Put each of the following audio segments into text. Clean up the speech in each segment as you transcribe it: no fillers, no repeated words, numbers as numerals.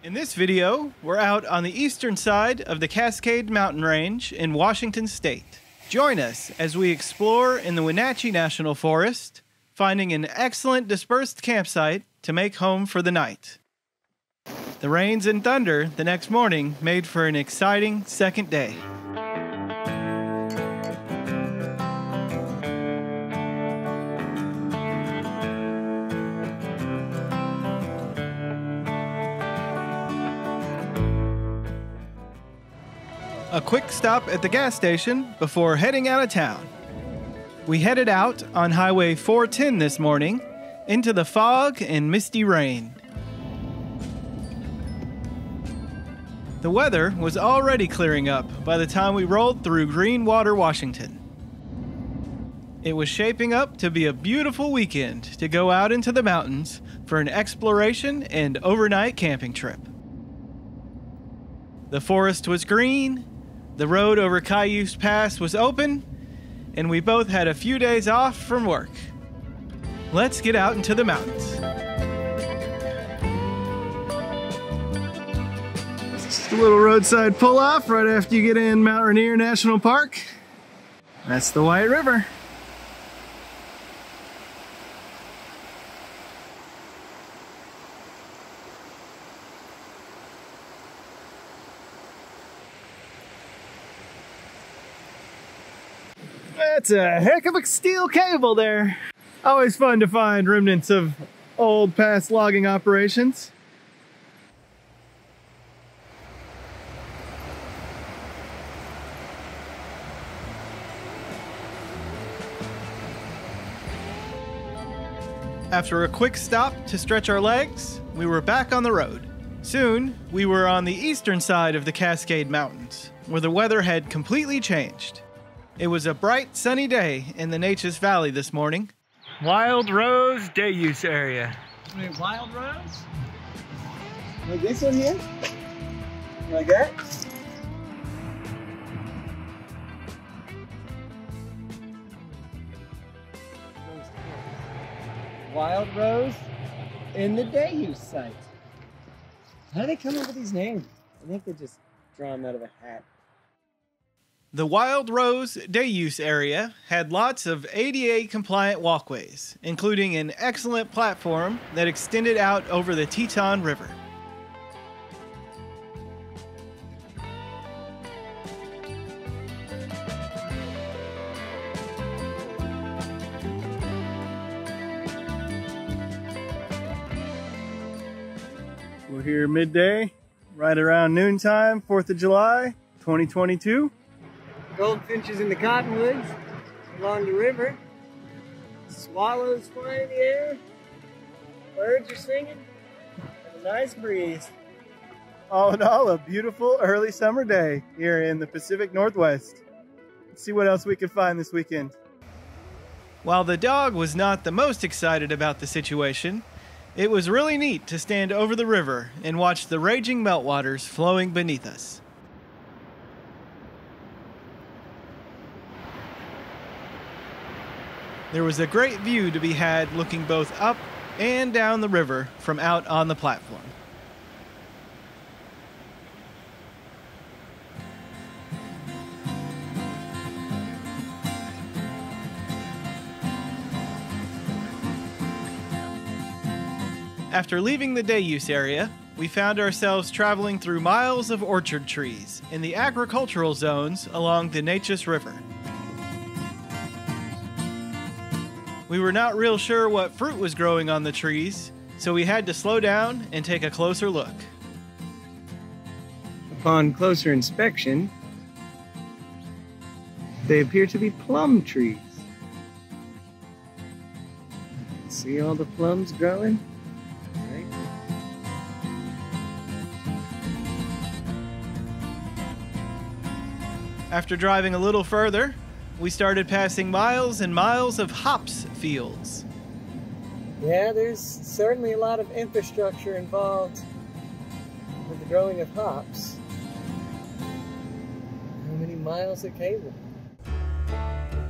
In this video, we're out on the eastern side of the Cascade Mountain Range in Washington State. Join us as we explore in the Wenatchee National Forest, finding an excellent dispersed campsite to make home for the night. The rains and thunder the next morning made for an exciting second day. A quick stop at the gas station before heading out of town. We headed out on Highway 410 this morning into the fog and misty rain. The weather was already clearing up by the time we rolled through Greenwater, Washington. It was shaping up to be a beautiful weekend to go out into the mountains for an exploration and overnight camping trip. The forest was green, the road over Blewett Pass was open, and we both had a few days off from work. Let's get out into the mountains. Just a little roadside pull-off right after you get in Mount Rainier National Park. That's the White River. That's a heck of a steel cable there. Always fun to find remnants of old past logging operations. After a quick stop to stretch our legs, we were back on the road. Soon, we were on the eastern side of the Cascade Mountains, where the weather had completely changed. It was a bright, sunny day in the Naches Valley this morning. Wild Rose Day Use Area. Wait, Wild Rose? Like this one here? Like that? Wild Rose in the Day Use site. How do they come up with these names? I think they just draw them out of a hat. The Wild Rose Day Use Area had lots of ADA-compliant walkways, including an excellent platform that extended out over the Tieton River. We're here midday, right around noontime, 4th of July, 2022. Goldfinches in the cottonwoods along the river. Swallows flying in the air. Birds are singing. And a nice breeze. All in all, a beautiful early summer day here in the Pacific Northwest. Let's see what else we can find this weekend. While the dog was not the most excited about the situation, it was really neat to stand over the river and watch the raging meltwaters flowing beneath us. There was a great view to be had looking both up and down the river from out on the platform. After leaving the day use area, we found ourselves traveling through miles of orchard trees in the agricultural zones along the Naches River. We were not real sure what fruit was growing on the trees, so we had to slow down and take a closer look. Upon closer inspection, they appear to be plum trees. See all the plums growing? Right. After driving a little further, we started passing miles and miles of hops fields. Yeah, there's certainly a lot of infrastructure involved with the growing of hops. How many miles of cable?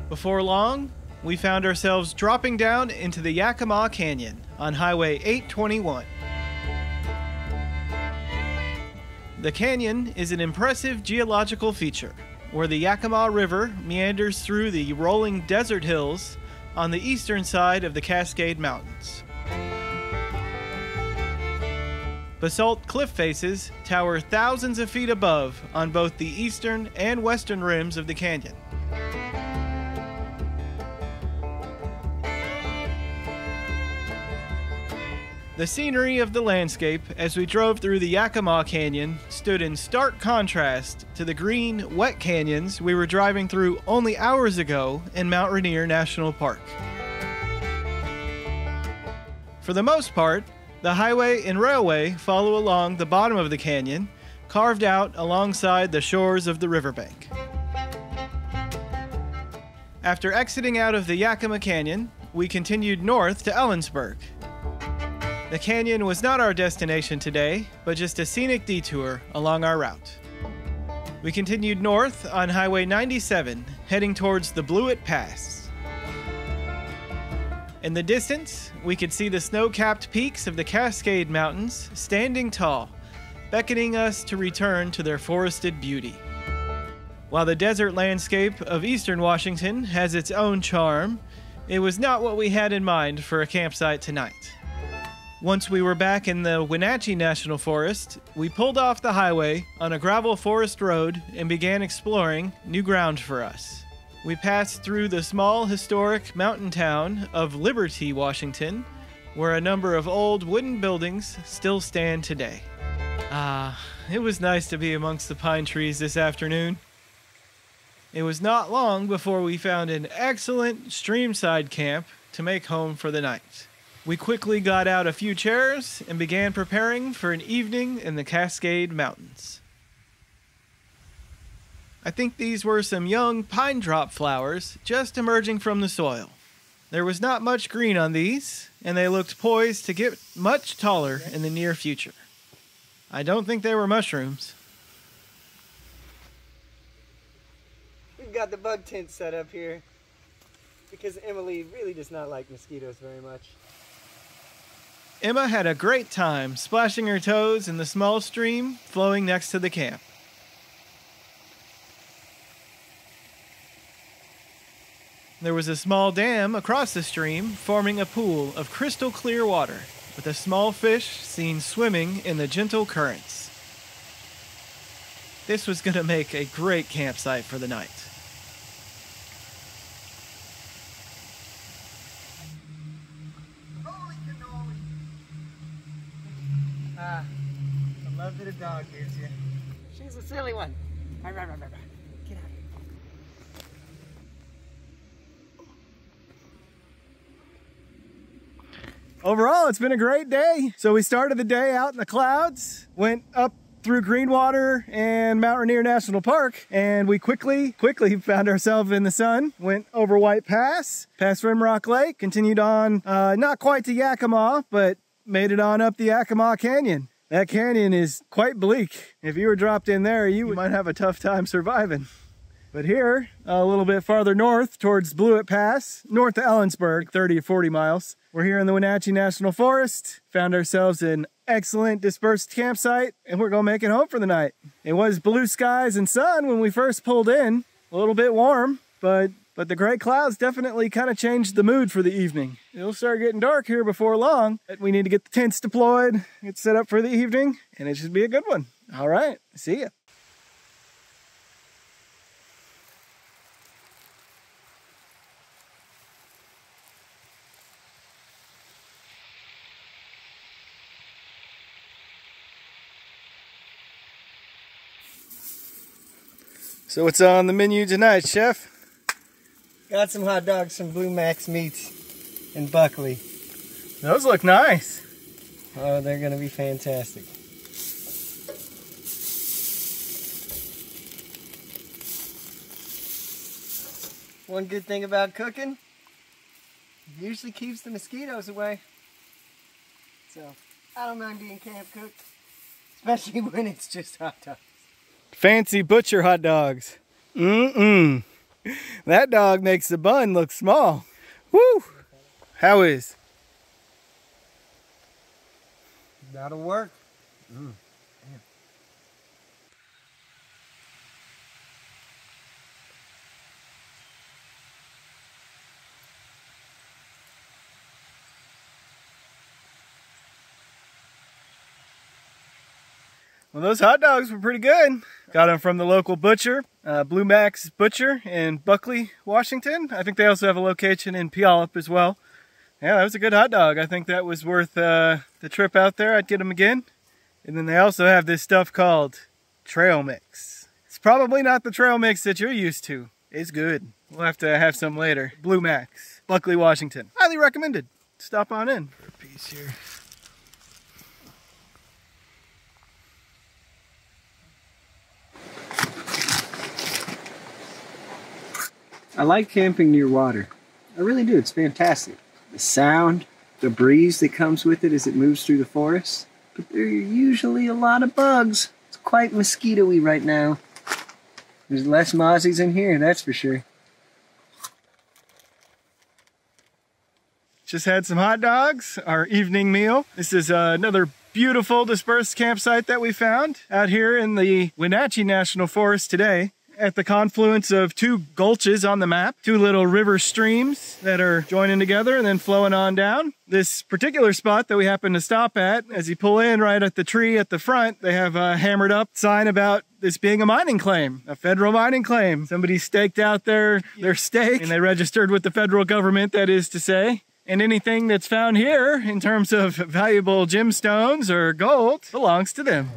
Before long, we found ourselves dropping down into the Yakima Canyon on Highway 821. The canyon is an impressive geological feature, where the Yakima River meanders through the rolling desert hills on the eastern side of the Cascade Mountains. Basalt cliff faces tower thousands of feet above on both the eastern and western rims of the canyon. The scenery of the landscape as we drove through the Yakima Canyon stood in stark contrast to the green, wet canyons we were driving through only hours ago in Mount Rainier National Park. For the most part, the highway and railway follow along the bottom of the canyon, carved out alongside the shores of the riverbank. After exiting out of the Yakima Canyon, we continued north to Ellensburg. The canyon was not our destination today, but just a scenic detour along our route. We continued north on Highway 97, heading towards the Blewett Pass. In the distance, we could see the snow-capped peaks of the Cascade Mountains standing tall, beckoning us to return to their forested beauty. While the desert landscape of eastern Washington has its own charm, it was not what we had in mind for a campsite tonight. Once we were back in the Wenatchee National Forest, we pulled off the highway on a gravel forest road and began exploring new ground for us. We passed through the small historic mountain town of Liberty, Washington, where a number of old wooden buildings still stand today. It was nice to be amongst the pine trees this afternoon. It was not long before we found an excellent streamside camp to make home for the night. We quickly got out a few chairs and began preparing for an evening in the Cascade Mountains. I think these were some young pine drop flowers just emerging from the soil. There was not much green on these, and they looked poised to get much taller in the near future. I don't think they were mushrooms. We've got the bug tent set up here because Emily really does not like mosquitoes very much. Emma had a great time splashing her toes in the small stream flowing next to the camp. There was a small dam across the stream forming a pool of crystal clear water with a small fish seen swimming in the gentle currents. This was going to make a great campsite for the night. The love that a dog gives you. She's a silly one. Get out. Overall, it's been a great day. So we started the day out in the clouds, went up through Greenwater and Mount Rainier National Park, and we quickly found ourselves in the sun, went over White Pass, past Rimrock Lake, continued on, not quite to Yakima, but made it on up the Yakima Canyon. That canyon is quite bleak. If you were dropped in there, you might have a tough time surviving. But here, a little bit farther north towards Blewett Pass, north of Ellensburg, 30 or 40 miles. We're here in the Wenatchee National Forest, found ourselves an excellent dispersed campsite, and we're gonna make it home for the night. It was blue skies and sun when we first pulled in, a little bit warm, but the gray clouds definitely kind of changed the mood for the evening. It'll start getting dark here before long, but we need to get the tents deployed, get set up for the evening, and it should be a good one. All right, see ya. So what's on the menu tonight, Chef? Got some hot dogs, some Blue Max meats, and Buckley. Those look nice. Oh, they're gonna be fantastic. One good thing about cooking, it usually keeps the mosquitoes away. So, I don't mind being camp cooked, especially when it's just hot dogs. Fancy butcher hot dogs. That dog makes the bun look small. Woo! How is? That'll work. Well, those hot dogs were pretty good. Got them from the local butcher, Blue Max Butcher in Buckley, Washington. I think they also have a location in Puyallup as well. Yeah, that was a good hot dog. I think that was worth the trip out there. I'd get them again. And then they also have this stuff called trail mix. It's probably not the trail mix that you're used to. It's good. We'll have to have some later. Blue Max, Buckley, Washington. Highly recommended. Stop on in for a piece here. I like camping near water. I really do. It's fantastic. The sound, the breeze that comes with it as it moves through the forest. But there are usually a lot of bugs. It's quite mosquito-y right now. There's less mozzies in here, that's for sure. Just had some hot dogs, our evening meal. This is another beautiful dispersed campsite that we found out here in the Wenatchee National Forest today, at the confluence of two gulches on the map, two little river streams that are joining together and then flowing on down. This particular spot that we happen to stop at, as you pull in right at the tree at the front, they have a hammered up sign about this being a mining claim, a federal mining claim. Somebody staked out their stake and they registered with the federal government, that is to say. And anything that's found here in terms of valuable gemstones or gold belongs to them.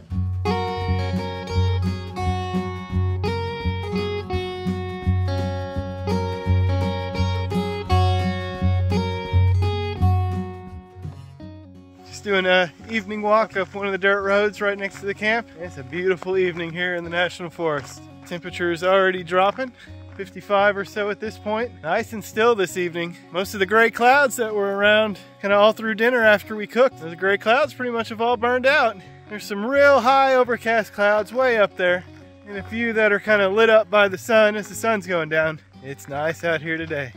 Doing an evening walk up one of the dirt roads right next to the camp. It's a beautiful evening here in the National Forest. Temperature is already dropping, 55 or so at this point. Nice and still this evening. Most of the gray clouds that were around kind of all through dinner after we cooked, those gray clouds pretty much have all burned out. There's some real high overcast clouds way up there and a few that are kind of lit up by the sun as the sun's going down. It's nice out here today.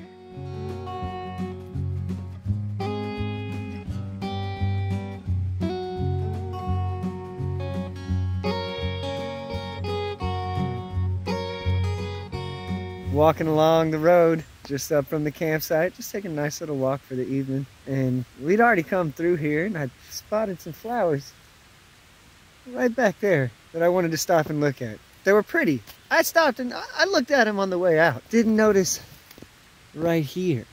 Walking along the road just up from the campsite, just taking a nice little walk for the evening. And we'd already come through here and I spotted some flowers right back there that I wanted to stop and look at. They were pretty. I stopped and I looked at them on the way out. Didn't notice right here.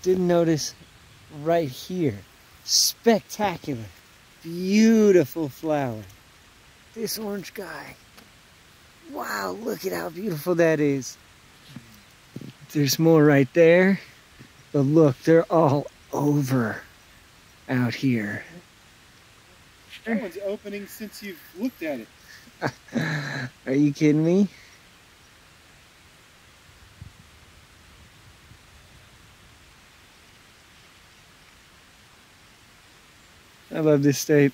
Didn't notice right here. Spectacular. Beautiful flower. This orange guy. Wow, look at how beautiful that is. There's more right there. But look, they're all over out here. That one's opening since you've looked at it. Are you kidding me? I love this state.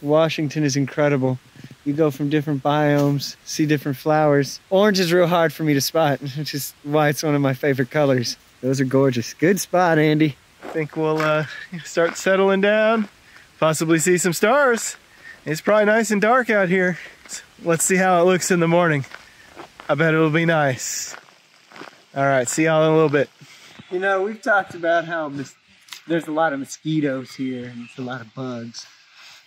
Washington is incredible. You go from different biomes, see different flowers. Orange is real hard for me to spot, which is why it's one of my favorite colors. Those are gorgeous. Good spot, Andy. I think we'll start settling down, possibly see some stars. It's probably nice and dark out here. Let's see how it looks in the morning. I bet it'll be nice. All right, see y'all in a little bit. You know, we've talked about how there's a lot of mosquitoes here and it's a lot of bugs.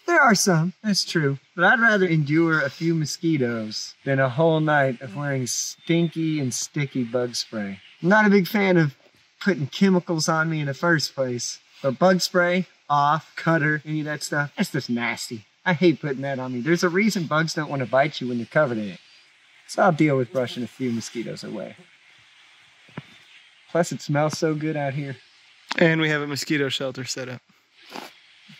There are some, that's true. But I'd rather endure a few mosquitoes than a whole night of wearing stinky and sticky bug spray. I'm not a big fan of putting chemicals on me in the first place. But bug spray, off, cutter, any of that stuff, that's just nasty. I hate putting that on me. There's a reason bugs don't want to bite you when you're covered in it. So I'll deal with brushing a few mosquitoes away. Plus it smells so good out here. And we have a mosquito shelter set up.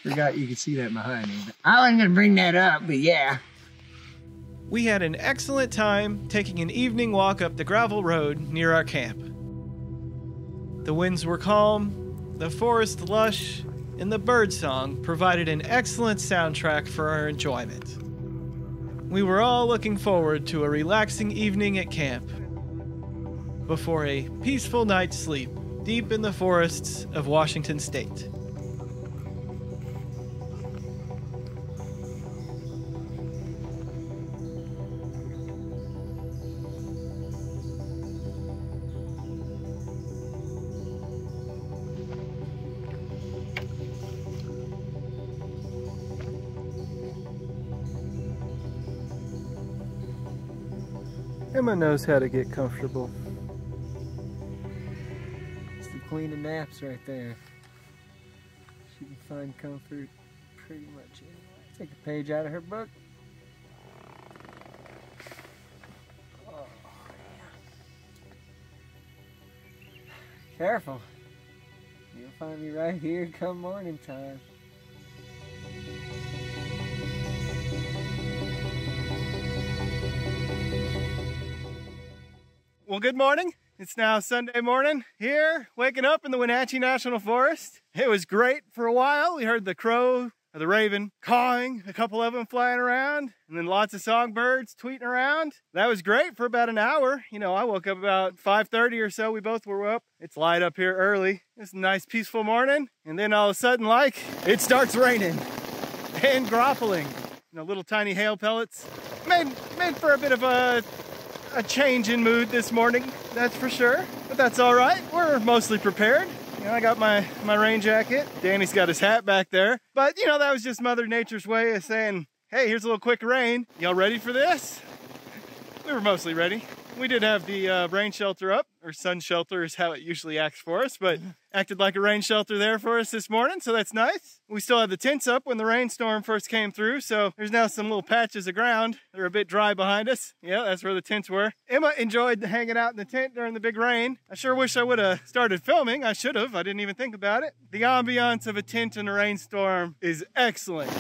Forgot you could see that behind me. But I wasn't gonna bring that up, but yeah. We had an excellent time taking an evening walk up the gravel road near our camp. The winds were calm, the forest lush, and the birdsong provided an excellent soundtrack for our enjoyment. We were all looking forward to a relaxing evening at camp before a peaceful night's sleep deep in the forests of Washington State. Emma knows how to get comfortable. It's the queen of naps right there. She can find comfort pretty much anywhere. Take a page out of her book. Oh, yeah. Careful. You'll find me right here come morning time. Well, good morning. It's now Sunday morning here, waking up in the Wenatchee National Forest. It was great for a while. We heard the crow or the raven cawing, a couple of them flying around, and then lots of songbirds tweeting around. That was great for about an hour. You know, I woke up about 5:30 or so. We both were up. It's light up here early. It's a nice peaceful morning. And then all of a sudden, like, it starts raining and grappling. You know, little tiny hail pellets. Made for a bit of a change in mood this morning, that's for sure. But that's all right. We're mostly prepared. You know, I got my rain jacket. Danny's got his hat back there. But, you know, that was just Mother Nature's way of saying, hey, here's a little quick rain. Y'all ready for this? We were mostly ready. We did have the rain shelter up, or sun shelter is how it usually acts for us, but acted like a rain shelter there for us this morning, so that's nice. We still had the tents up when the rainstorm first came through, so there's now some little patches of ground. They're a bit dry behind us. Yeah, that's where the tents were. Emma enjoyed hanging out in the tent during the big rain. I sure wish I would have started filming. I should have. I didn't even think about it. The ambiance of a tent in a rainstorm is excellent.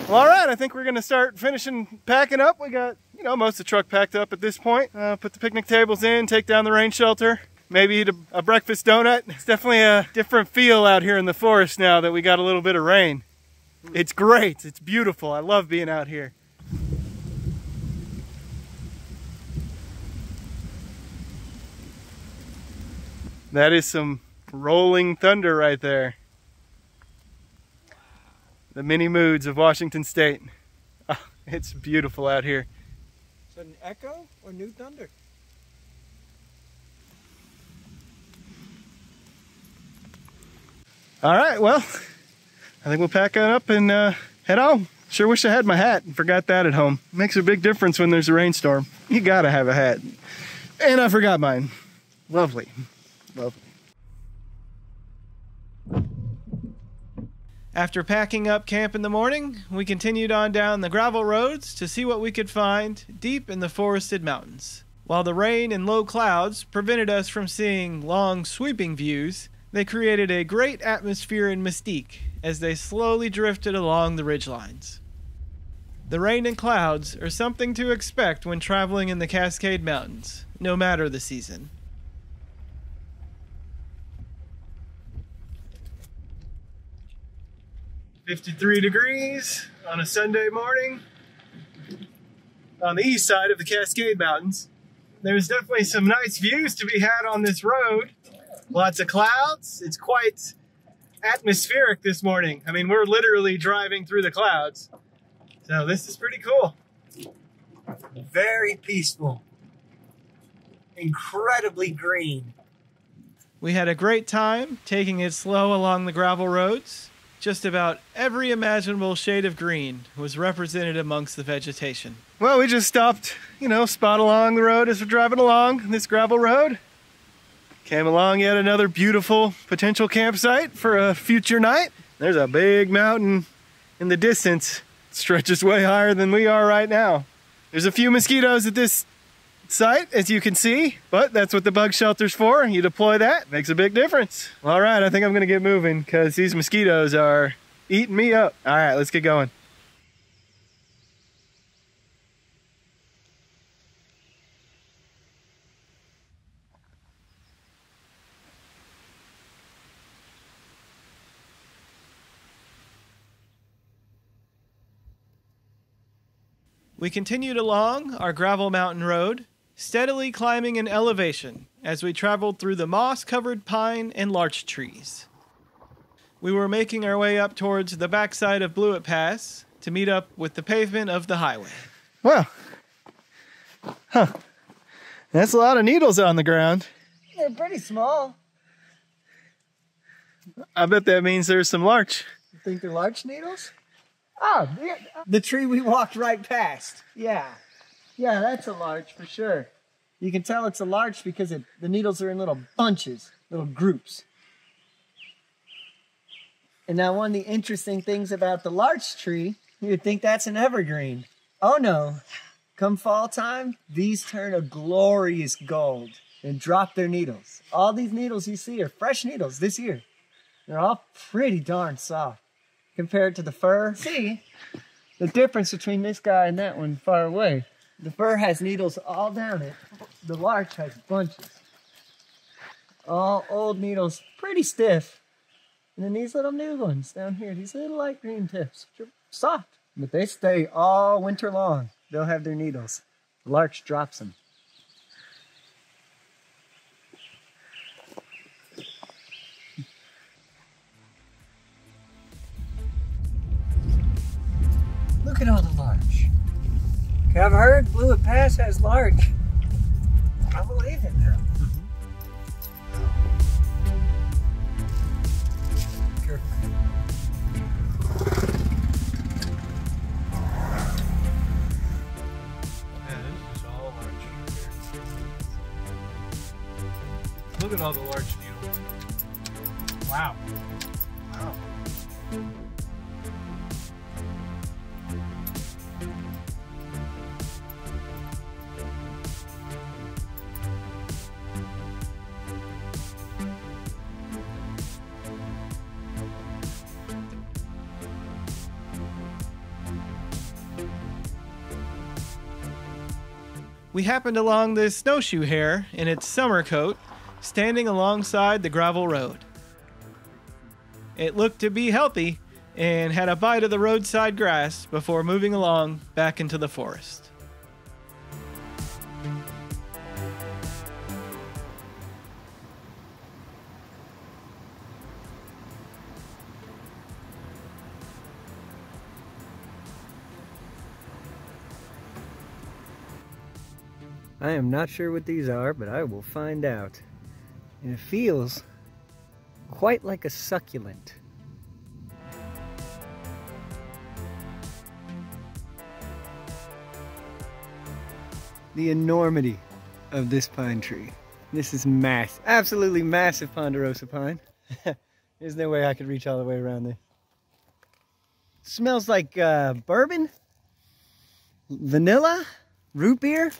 Well, all right, I think we're gonna start finishing packing up. We got, you know, most of the truck packed up at this point. Put the picnic tables in, take down the rain shelter, maybe eat a breakfast donut. It's definitely a different feel out here in the forest now that we got a little bit of rain. It's great, it's beautiful. I love being out here. That is some rolling thunder right there. The many moods of Washington State. Oh, it's beautiful out here. Is that an echo or new thunder? All right, well, I think we'll pack it up and head home. Sure wish I had my hat and forgot that at home. Makes a big difference when there's a rainstorm. You gotta have a hat. And I forgot mine. Lovely, lovely. After packing up camp in the morning, we continued on down the gravel roads to see what we could find deep in the forested mountains. While the rain and low clouds prevented us from seeing long, sweeping views, they created a great atmosphere and mystique as they slowly drifted along the ridgelines. The rain and clouds are something to expect when traveling in the Cascade Mountains, no matter the season. "53 degrees on a Sunday morning on the east side of the Cascade Mountains. There's definitely some nice views to be had on this road. Lots of clouds. It's quite atmospheric this morning. I mean, we're literally driving through the clouds. So this is pretty cool. Very peaceful. Incredibly green. We had a great time taking it slow along the gravel roads. Just about every imaginable shade of green was represented amongst the vegetation. Well, we just stopped, you know, spot along the road as we're driving along this gravel road. Came along yet another beautiful potential campsite for a future night. There's a big mountain in the distance. It stretches way higher than we are right now. There's a few mosquitoes at this site, as you can see, but that's what the bug shelter's for. You deploy that, makes a big difference. All right, I think I'm gonna get moving because these mosquitoes are eating me up. All right, let's get going. We continued along our gravel mountain road, steadily climbing in elevation as we traveled through the moss-covered pine and larch trees. We were making our way up towards the backside of Blewett Pass to meet up with the pavement of the highway. Wow. Huh. That's a lot of needles on the ground. They're pretty small. I bet that means there's some larch. You think they're larch needles? Oh, the tree we walked right past. Yeah. Yeah, that's a larch for sure. You can tell it's a larch because the needles are in little bunches, little groups. And now one of the interesting things about the larch tree, you'd think that's an evergreen. Oh no, come fall time, these turn a glorious gold and drop their needles. All these needles you see are fresh needles this year. They're all pretty darn soft compared to the fir. See the difference between this guy and that one far away. The fir has needles all down it. The larch has bunches. All old needles, pretty stiff. And then these little new ones down here, these little light green tips, which are soft, but they stay all winter long. They'll have their needles. The larch drops them. Look at all the larch. Okay, I've heard Blewett Pass has larch. I believe it now. Look at all the large needles. Wow. Wow. We happened along this snowshoe hare in its summer coat, standing alongside the gravel road. It looked to be healthy and had a bite of the roadside grass before moving along back into the forest. I am not sure what these are, but I will find out. And it feels quite like a succulent. The enormity of this pine tree. This is absolutely massive ponderosa pine. There's no way I could reach all the way around there. Smells like bourbon, vanilla, root beer.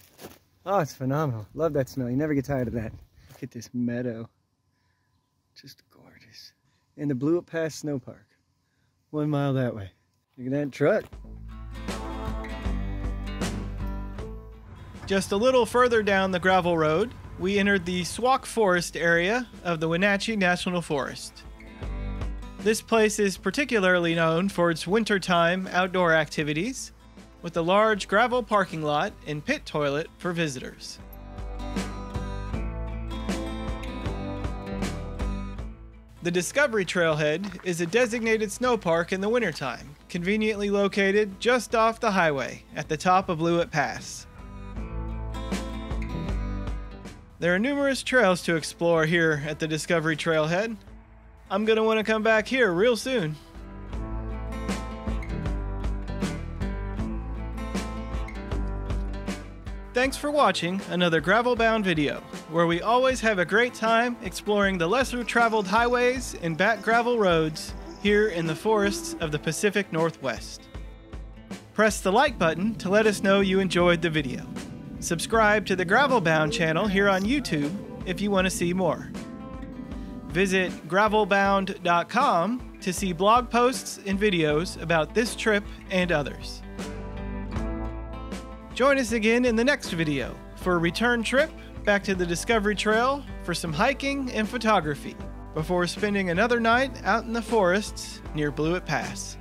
Oh, it's phenomenal. Love that smell. You never get tired of that. Look at this meadow. Just gorgeous. And the Blewett Pass Snow Park. 1 mile that way. Look at that truck. Just a little further down the gravel road, we entered the Swamp Forest area of the Wenatchee National Forest. This place is particularly known for its wintertime outdoor activities, with a large gravel parking lot and pit toilet for visitors. The Discovery Trailhead is a designated snow park in the wintertime, conveniently located just off the highway at the top of Blewett Pass. There are numerous trails to explore here at the Discovery Trailhead. I'm going to want to come back here real soon. Thanks for watching another gravel-bound video, where we always have a great time exploring the lesser-traveled highways and back gravel roads here in the forests of the Pacific Northwest. Press the like button to let us know you enjoyed the video. Subscribe to the Gravel-Bound channel here on YouTube if you want to see more. Visit gravelbound.com to see blog posts and videos about this trip and others. Join us again in the next video for a return trip back to the Discovery Trail for some hiking and photography before spending another night out in the forests near Blewett Pass.